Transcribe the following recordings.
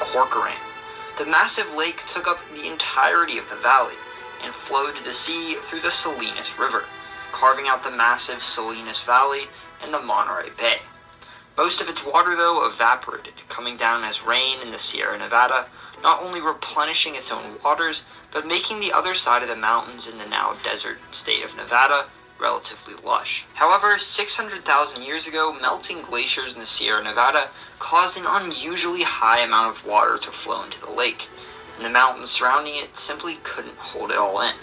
Corcoran. The massive lake took up the entirety of the valley and flowed to the sea through the Salinas River, carving out the massive Salinas Valley and the Monterey Bay. Most of its water, though, evaporated, coming down as rain in the Sierra Nevada, not only replenishing its own waters, but making the other side of the mountains in the now desert state of Nevada relatively lush. However, 600,000 years ago, melting glaciers in the Sierra Nevada caused an unusually high amount of water to flow into the lake, and the mountains surrounding it simply couldn't hold it all in.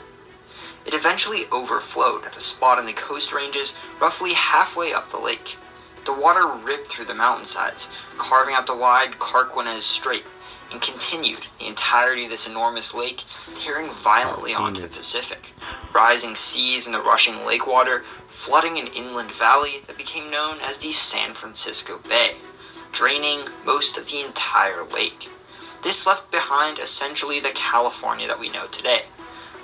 It eventually overflowed at a spot in the Coast Ranges roughly halfway up the lake. The water ripped through the mountainsides, carving out the wide Carquinez Strait, and continued the entirety of this enormous lake, tearing violently onto the Pacific. Rising seas and the rushing lake water flooding an inland valley that became known as the San Francisco Bay, draining most of the entire lake. This left behind essentially the California that we know today.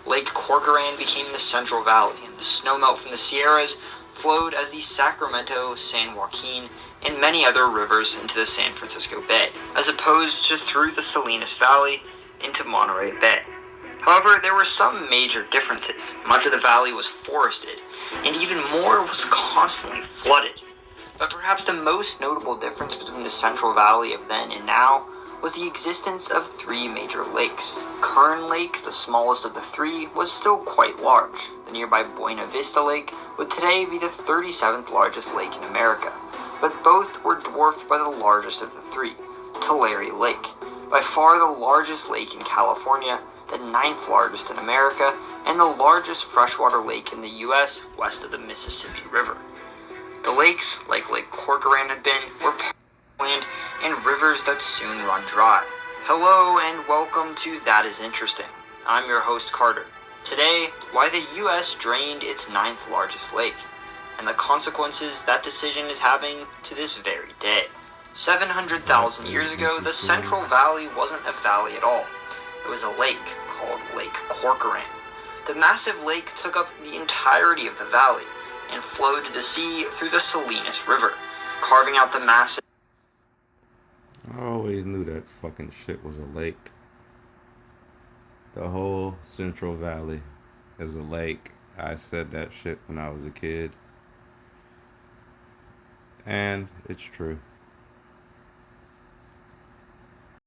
Lake Corcoran became the Central Valley, and the snowmelt from the Sierras flowed as the Sacramento, San Joaquin, and many other rivers into the San Francisco Bay, as opposed to through the Salinas Valley into Monterey Bay. However, there were some major differences. Much of the valley was forested, and even more was constantly flooded. But perhaps the most notable difference between the Central Valley of then and now was the existence of three major lakes. Kern Lake, the smallest of the three, was still quite large. The nearby Buena Vista Lake would today be the 37th largest lake in America, but both were dwarfed by the largest of the three, Tulare Lake, by far the largest lake in California, the 9th largest in America, and the largest freshwater lake in the U.S. west of the Mississippi River. The lakes, like Lake Corcoran had been, were land and rivers that soon run dry. Hello and welcome to That Is Interesting. I'm your host Carter. Today, why the U.S. drained its 9th largest lake, and the consequences that decision is having to this very day. 700,000 years ago, the Central Valley wasn't a valley at all. It was a lake called Lake Corcoran. The massive lake took up the entirety of the valley and flowed to the sea through the Salinas River, carving out the massive... I always knew that fucking shit was a lake. The whole Central Valley is a lake. I said that shit when I was a kid. And it's true.